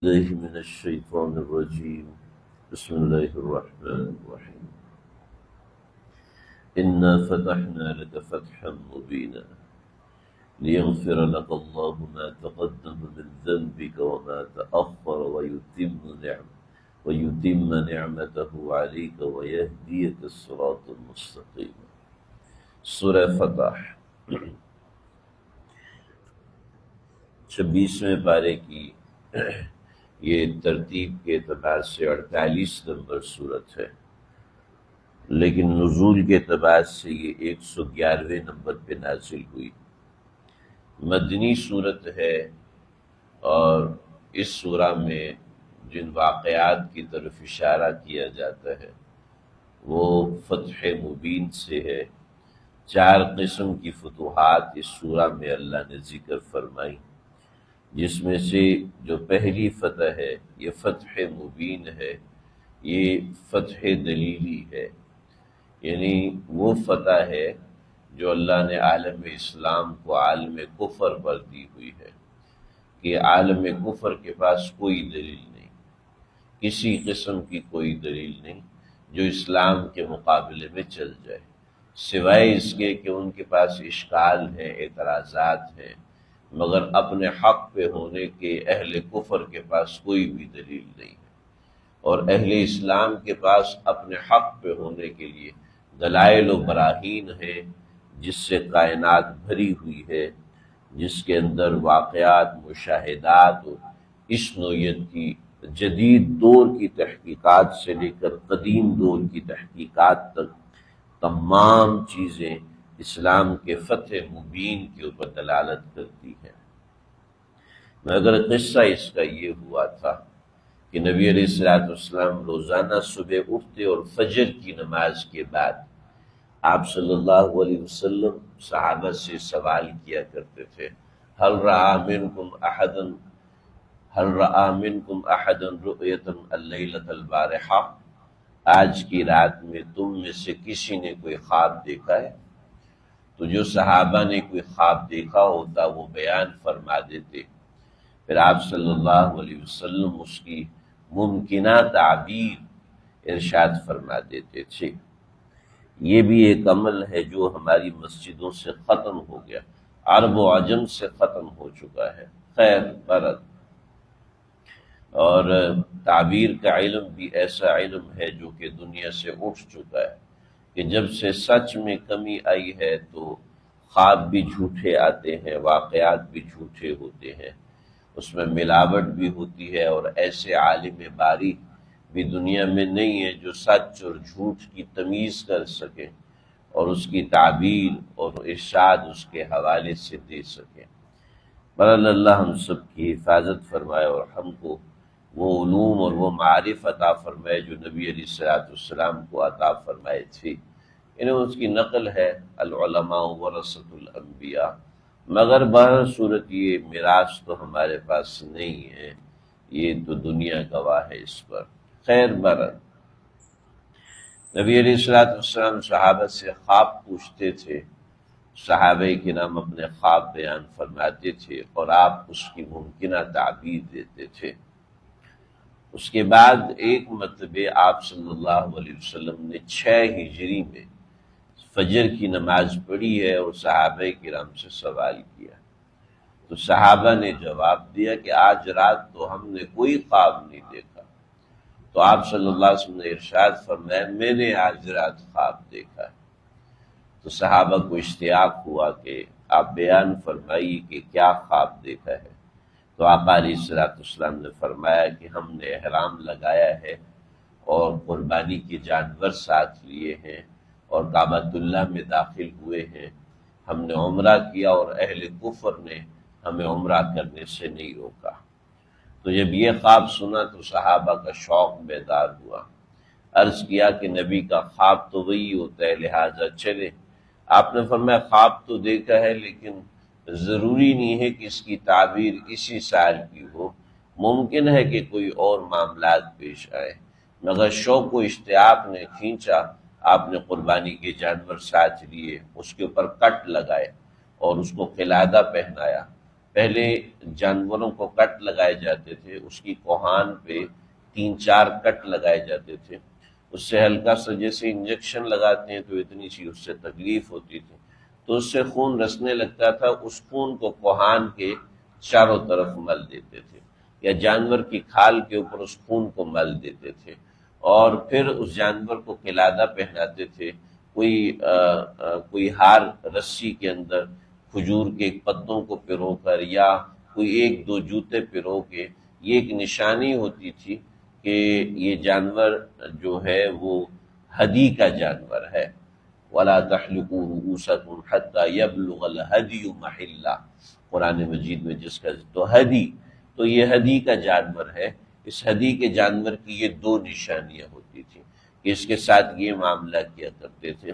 الله من الشيطان الرجيم. بسم الله الرحمن الرحيم. إنا فتحنا لك فتحا مبينا ليغفر لك الله ما تقدم من ذنبك وما تأخر ويتم نعمته عليك ويهديك الصراط المستقيم. سورہ فتح 26ویں پارے کی یہ ترتیب کے اعتبار سے 48 نمبر صورت ہے، لیکن نزول کے اعتبار سے یہ 111ویں نمبر پہ نازل ہوئی۔ مدنی صورت ہے، اور اس سورہ میں جن واقعات کی طرف اشارہ کیا جاتا ہے وہ فتح مبین سے ہے۔ 4 قسم کی فتوحات اس سورہ میں اللہ نے ذکر فرمائی، جس میں سے جو پہلی فتح ہے یہ فتح مبین ہے، یہ فتح دلیلی ہے، یعنی وہ فتح ہے جو اللہ نے عالم اسلام کو عالم کفر پر دی ہوئی ہے کہ عالم کفر کے پاس کوئی دلیل نہیں، کسی قسم کی کوئی دلیل نہیں جو اسلام کے مقابلے میں چل جائے، سوائے اس کے کہ ان کے پاس اشکال ہیں، اعتراضات ہیں، مگر اپنے حق پہ ہونے کے اہل کفر کے پاس کوئی بھی دلیل نہیں ہے، اور اہل اسلام کے پاس اپنے حق پہ ہونے کے لیے دلائل و براہین ہیں، جس سے کائنات بھری ہوئی ہے، جس کے اندر واقعات، مشاہدات اور اس نوعیت کی جدید دور کی تحقیقات سے لے کر قدیم دور کی تحقیقات تک تمام چیزیں اسلام کے فتح مبین کے اوپر دلالت کرتی ہے۔ مگر قصہ اس کا یہ ہوا تھا کہ نبی علیہ السلام روزانہ صبح اٹھتے اور فجر کی نماز کے بعد آپ صلی اللہ علیہ وسلم صحابہ سے سوال کیا کرتے تھے، هل رأى منکم احد رؤیتا اللیلۃ البارحہ، آج کی رات میں تم میں سے کسی نے کوئی خواب دیکھا ہے؟ تو جو صحابہ نے کوئی خواب دیکھا ہوتا وہ بیان فرما دیتے، پھر آپ صلی اللہ علیہ وسلم اس کی ممکنہ تعبیر ارشاد فرما دیتے تھے۔ یہ بھی ایک عمل ہے جو ہماری مسجدوں سے ختم ہو گیا، عرب و عجم سے ختم ہو چکا ہے، خیر برد۔ اور تعبیر کا علم بھی ایسا علم ہے جو کہ دنیا سے اٹھ چکا ہے کہ جب سے سچ میں کمی آئی ہے تو خواب بھی جھوٹے آتے ہیں، واقعات بھی جھوٹے ہوتے ہیں، اس میں ملاوٹ بھی ہوتی ہے، اور ایسے عالم باری بھی دنیا میں نہیں ہے جو سچ اور جھوٹ کی تمیز کر سکے اور اس کی تعبیر اور ارشاد اس کے حوالے سے دے سکے۔ بہرحال اللہ ہم سب کی حفاظت فرمائے اور ہم کو وہ علوم اور وہ معارف عطا فرمائے جو نبی علیہ السلام کو عطا فرمائے تھی۔ اس کی نقل ہے العلماء ورثۃ الانبیاء، مگر بہر صورت یہ میراث تو ہمارے پاس نہیں ہے، یہ تو دنیا گواہ ہے اس پر۔ خیر برد، نبی علیہ السلام صحابہ سے خواب پوچھتے تھے، صحابہ کرام اپنے خواب بیان فرماتے تھے اور آپ اس کی ممکنہ تعبیر دیتے تھے۔ اس کے بعد ایک مرتبہ آپ صلی اللہ علیہ وسلم نے 6 ہجری میں فجر کی نماز پڑھی ہے اور صحابہ کرام سے سوال کیا، تو صحابہ نے جواب دیا کہ آج رات تو ہم نے کوئی خواب نہیں دیکھا، تو آپ صلی اللہ علیہ وسلم نے ارشاد فرمایا میں نے آج رات خواب دیکھا ہے۔ تو صحابہ کو اشتیاق ہوا کہ آپ بیان فرمائیے کہ کیا خواب دیکھا ہے۔ تو آقا علیہ السلام نے فرمایا کہ ہم نے احرام لگایا ہے اور قربانی کے جانور ساتھ لیے ہیں اور کعبۃ اللہ میں داخل ہوئے ہیں، ہم نے عمرہ کیا اور اہل کفر نے ہمیں عمرہ کرنے سے نہیں روکا۔ تو جب یہ خواب سنا تو صحابہ کا شوق بیدار ہوا، عرض کیا کہ نبی کا خواب تو وہی ہوتا ہے، لہٰذا چلے۔ آپ نے فرمایا خواب تو دیکھا ہے لیکن ضروری نہیں ہے کہ اس کی تعبیر اسی سال کی ہو، ممکن ہے کہ کوئی اور معاملات پیش آئے، مگر شوق و اشتیاق نے کھینچا، آپ نے قربانی کے جانور ساتھ لیے، اس کے اوپر کٹ لگائے اور اس کو قلادہ پہنایا پہلے جانوروں کو کٹ لگائے جاتے تھے، اس کی کوہان پہ 3-4 کٹ لگائے جاتے تھے، اس سے ہلکا سا جیسے انجیکشن لگاتے ہیں تو اتنی سی اس سے تکلیف ہوتی تھی، تو اس سے خون رسنے لگتا تھا، اس خون کو کوہان کے چاروں طرف مل دیتے تھے، یا جانور کی کھال کے اوپر اس خون کو مل دیتے تھے، اور پھر اس جانور کو قلادہ پہناتے تھے، کوئی ہار رسی کے اندر کھجور کے پتوں کو پرو کر، یا کوئی 1-2 جوتے پرو کے، یہ ایک نشانی ہوتی تھی کہ یہ جانور جو ہے وہ ہدی کا جانور ہے۔ وَلَا تَحْلِقُوا رُؤُوسَكُمْ حَتَّى يَبْلُغَ الْهَدْيُ مَحِلَّهُ، قرآن مجید میں جس کا تو ہدی، تو یہ ہدی کا جانور ہے۔ اس ہدی کے جانور کی یہ 2 نشانیاں ہوتی تھیں کہ اس کے ساتھ یہ معاملہ کیا کرتے تھے۔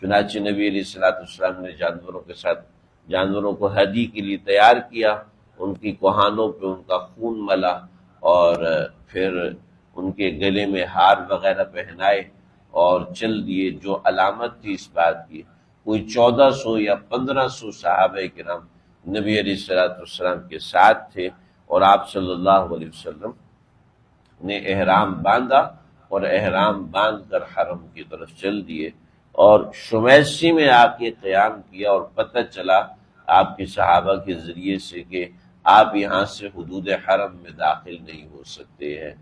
چنانچہ نبی علیہ السلام نے جانوروں کو ہدی کے لیے تیار کیا، ان کی کوہانوں پہ ان کا خون ملا، اور پھر ان کے گلے میں ہار وغیرہ پہنائے اور چل دیے، جو علامت تھی اس بات کی۔ کوئی 1400 یا 1500 صحابہ کرام نبی علیہ السلام کے ساتھ تھے، اور آپ صلی اللہ علیہ وسلم نے احرام باندھا، اور احرام باندھ کر حرم کی طرف چل دیے، اور شمیسی میں آ کے قیام کیا، اور پتہ چلا آپ کے صحابہ کے ذریعے سے کہ آپ یہاں سے حدود حرم میں داخل نہیں ہو سکتے ہیں،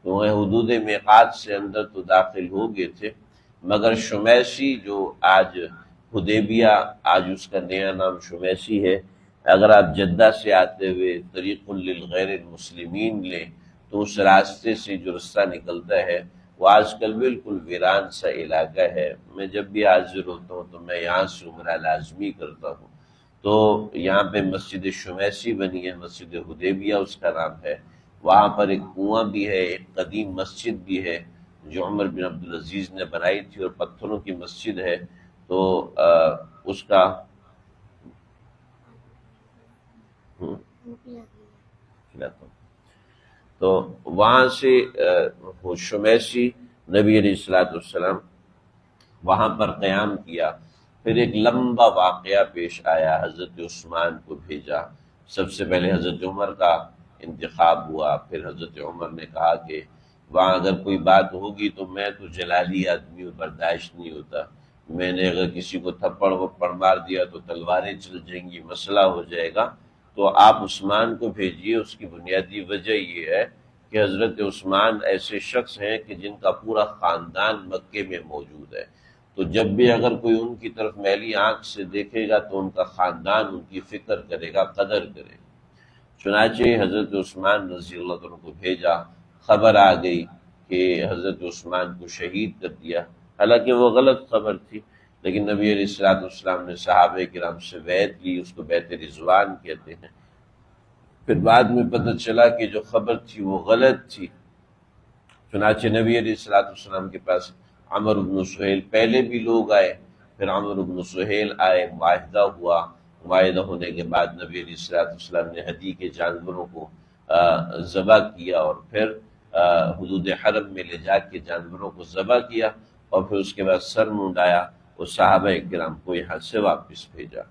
کیونکہ حدود میقات سے اندر تو داخل ہو گئے تھے، مگر شمیسی جو آج حدیبیہ، آج اس کا نیا نام شمیسی ہے، اگر آپ جدہ سے آتے ہوئے طریق للغیر المسلمین لیں تو اس راستے سے جو رستہ نکلتا ہے وہ آج کل بالکل ویران سا علاقہ ہے۔ میں جب بھی حاضر ہوتا ہوں تو میں یہاں سے عمرہ لازمی کرتا ہوں، تو یہاں پہ مسجد شمیسی بنی ہے، مسجد حدیبیہ اس کا نام ہے، وہاں پر ایک کنواں بھی ہے، ایک قدیم مسجد بھی ہے جو عمر بن عبدالعزیز نے بنائی تھی، اور پتھروں کی مسجد ہے، تو اس کا کھلاتا ہوں۔ تو وہاں سے شمیسی نبی علیہ السلام وہاں پر قیام کیا۔ پھر ایک لمبا واقعہ پیش آیا، حضرت عثمان کو بھیجا، سب سے پہلے حضرت عمر کا انتخاب ہوا، پھر حضرت عمر نے کہا کہ وہاں اگر کوئی بات ہوگی تو میں تو جلالی آدمی ہوں، برداشت نہیں ہوتا، میں نے اگر کسی کو تھپڑ وپڑ مار دیا تو تلواریں چل جائیں گی، مسئلہ ہو جائے گا، تو آپ عثمان کو بھیجیے۔ اس کی بنیادی وجہ یہ ہے کہ حضرت عثمان ایسے شخص ہیں کہ جن کا پورا خاندان مکے میں موجود ہے، تو جب بھی اگر کوئی ان کی طرف میلی آنکھ سے دیکھے گا تو ان کا خاندان ان کی فکر کرے گا، قدر کرے گا۔ چنانچہ حضرت عثمان رضی اللہ عنہ کو بھیجا، خبر آ گئی کہ حضرت عثمان کو شہید کر دیا، حالانکہ وہ غلط خبر تھی، لیکن نبی علیہ السلام نے صحابہ کرام سے بیعت لی، اس کو بیعت رضوان کہتے ہیں۔ پھر بعد میں پتہ چلا کہ جو خبر تھی وہ غلط تھی، چنانچہ نبی علیہ السلام کے پاس عمرو بن سہیل، پہلے بھی لوگ آئے، پھر عمرو بن سہیل آئے، معاہدہ ہوا، معاہدہ ہونے کے بعد نبی علیہ السلام نے ہدی کے جانوروں کو ذبح کیا، اور پھر حدود حرم میں لے جا کے جانوروں کو ذبح کیا، اور پھر اس کے بعد سر منڈایا، اور صحابہ کرام کو یہاں سے واپس بھیجا۔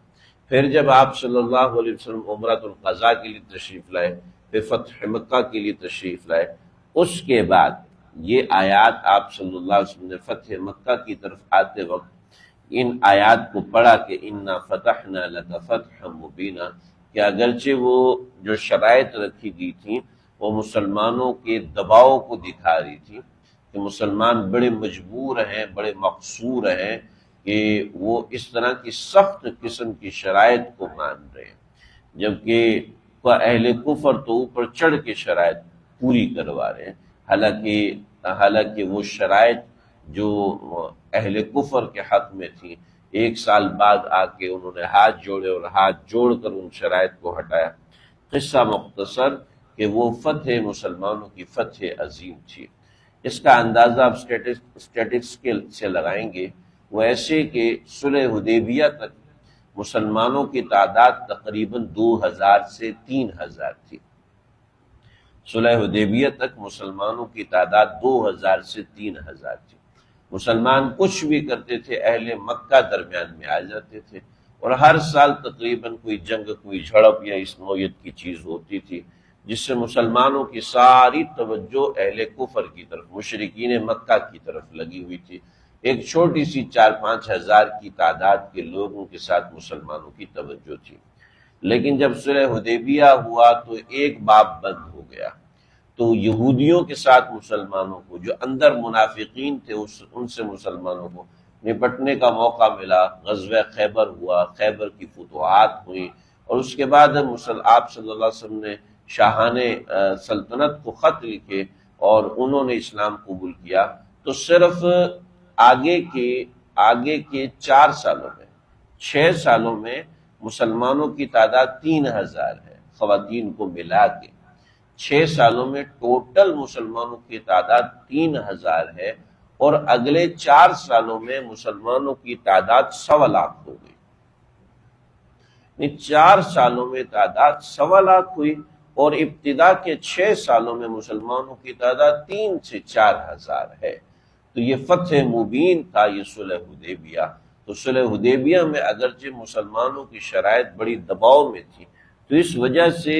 پھر جب آپ صلی اللہ علیہ وسلم عمرۃ القضاء کے لیے تشریف لائے، پھر فتح مکہ کے لیے تشریف لائے، اس کے بعد یہ آیات آپ صلی اللہ علیہ وسلم نے فتح مکہ کی طرف آتے وقت ان آیات کو پڑھا کہ انا فتحنا لک فتحا مبینا، کہ اگرچہ وہ جو شرائط رکھی گئی تھیں وہ مسلمانوں کے دباؤ کو دکھا رہی تھی کہ مسلمان بڑے مجبور ہیں، بڑے مقصور ہیں کہ وہ اس طرح کی سخت قسم کی شرائط کو مان رہے ہیں، جبکہ اہل کفر تو اوپر چڑھ کے شرائط پوری کروا رہے ہیں، حالانکہ وہ شرائط جو اہل کفر کے حق میں تھی، 1 سال بعد آ کے انہوں نے ہاتھ جوڑے اور ہاتھ جوڑ کر ان شرائط کو ہٹایا۔ قصہ مختصر کہ وہ فتح مسلمانوں کی فتح عظیم تھی۔ اس کا اندازہ آپ اسٹیٹکس سے لگائیں گے، وہ ایسے کہ صلح حدیبیہ تک مسلمانوں کی تعداد تقریباً 2000 سے 3000 تھی۔ صلح حدیبیہ تک مسلمانوں کی تعداد 2000 سے 3000 تھی۔ مسلمان کچھ بھی کرتے تھے، اہل مکہ درمیان میں آ جاتے تھے، اور ہر سال تقریباً کوئی جنگ، کوئی جھڑپ یا اس نوعیت کی چیز ہوتی تھی، جس سے مسلمانوں کی ساری توجہ اہل کفر کی طرف، مشرکین مکہ کی طرف لگی ہوئی تھی۔ ایک چھوٹی سی 4-5 ہزار کی تعداد کے لوگوں کے ساتھ مسلمانوں کی توجہ تھی، لیکن جب صلح حدیبیہ ہوا تو ایک باب بند ہو گیا۔ تو یہودیوں کے ساتھ مسلمانوں کو، جو اندر منافقین تھے، ان سے مسلمانوں کو نپٹنے کا موقع ملا۔ غزوہ خیبر ہوا، خیبر کی فتوحات ہوئی، اور اس کے بعد آپ صلی اللہ علیہ وسلم نے شاہان سلطنت کو خط لکھے اور انہوں نے اسلام قبول کیا۔ تو صرف آگے کے 4 سالوں میں، 6 سالوں میں مسلمانوں کی تعداد 3000 ہے، خواتین کو ملا کے 6 سالوں میں ٹوٹل مسلمانوں کی تعداد 3000 ہے، اور اگلے 4 سالوں میں مسلمانوں کی تعداد 1.25 لاکھ ہو گئی۔ 4 سالوں میں تعداد 1.25 لاکھ ہوئی، اور ابتدا کے 6 سالوں میں مسلمانوں کی تعداد 3 سے 4 ہزار ہے۔ تو یہ فتح مبین تھا، یہ صلح حدیبیہ۔ تو صلح حدیبیہ میں اگرچہ مسلمانوں کی شرائط بڑی دباؤ میں تھی، تو اس وجہ سے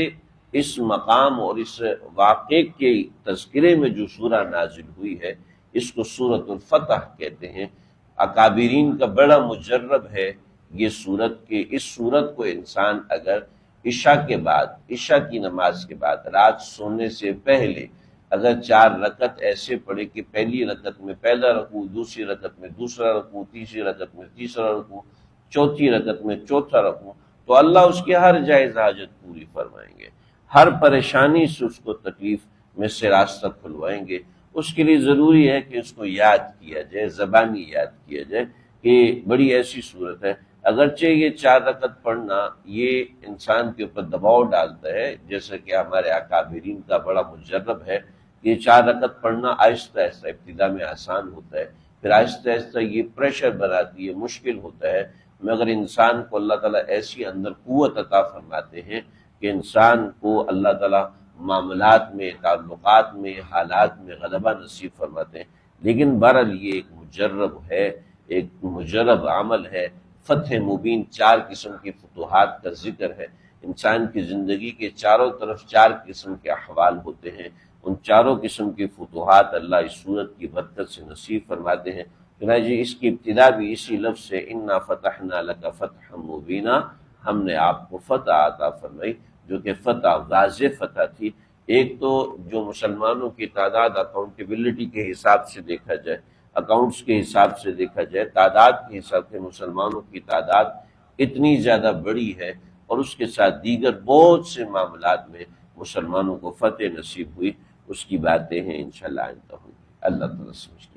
اس مقام اور اس واقعے کے تذکرے میں جو سورہ نازل ہوئی ہے، اس کو سورۃ الفتح کہتے ہیں۔ اکابرین کا بڑا مجرب ہے یہ سورت، کہ اس سورت کو انسان اگر عشاء کے بعد، عشاء کی نماز کے بعد، رات سونے سے پہلے اگر 4 رکعت ایسے پڑھے کہ پہلی رکعت میں پہلا رکوع، دوسری رکعت میں دوسرا رکوع، تیسری رکعت میں تیسرا رکوع، چوتھی رکعت میں چوتھا رکوع، تو اللہ اس کی ہر جائز حاجت پوری فرمائیں گے، ہر پریشانی سے اس کو تکلیف میں سے راستہ کھلوائیں گے۔ اس کے لیے ضروری ہے کہ اس کو یاد کیا جائے، زبانی یاد کیا جائے کہ بڑی ایسی صورت ہے۔ اگرچہ یہ 4 رکعت پڑھنا یہ انسان کے اوپر دباؤ ڈالتا ہے، جیسا کہ ہمارے اکابرین کا بڑا مجرب ہے، یہ 4 رکعت پڑھنا آہستہ آہستہ ابتدا میں آسان ہوتا ہے، پھر آہستہ آہستہ یہ پریشر بناتی ہے، مشکل ہوتا ہے، مگر انسان کو اللہ تعالیٰ ایسی اندر قوت عطا فرماتے ہیں کہ انسان کو اللہ تعالیٰ معاملات میں، تعلقات میں، حالات میں غلبہ نصیب فرماتے ہیں۔ لیکن بہرحال یہ ایک مجرب ہے، ایک مجرب عمل ہے۔ فتح مبین 4 قسم کی فتوحات کا ذکر ہے۔ انسان کی زندگی کے چاروں طرف 4 قسم کے احوال ہوتے ہیں، ان چاروں قسم کی فتوحات اللہ اس صورت کی برکت سے نصیب فرماتے ہیں۔ چنانچہ اس کی ابتدا بھی اسی لفظ سے انا فتحنا لک فتحا مبینا، ہم نے آپ کو فتح عطا فرمائی، جو کہ فتح واضح فتح تھی۔ ایک تو جو مسلمانوں کی تعداد اکاؤنٹیبلٹی کے حساب سے دیکھا جائے، اکاؤنٹس کے حساب سے دیکھا جائے، تعداد کے حساب سے مسلمانوں کی تعداد اتنی زیادہ بڑی ہے، اور اس کے ساتھ دیگر بہت سے معاملات میں مسلمانوں کو فتح نصیب ہوئی، اس کی باتیں ہیں انشاءاللہ آئندہ ہوں گی۔ اللہ تعالیٰ سمجھتے ہیں۔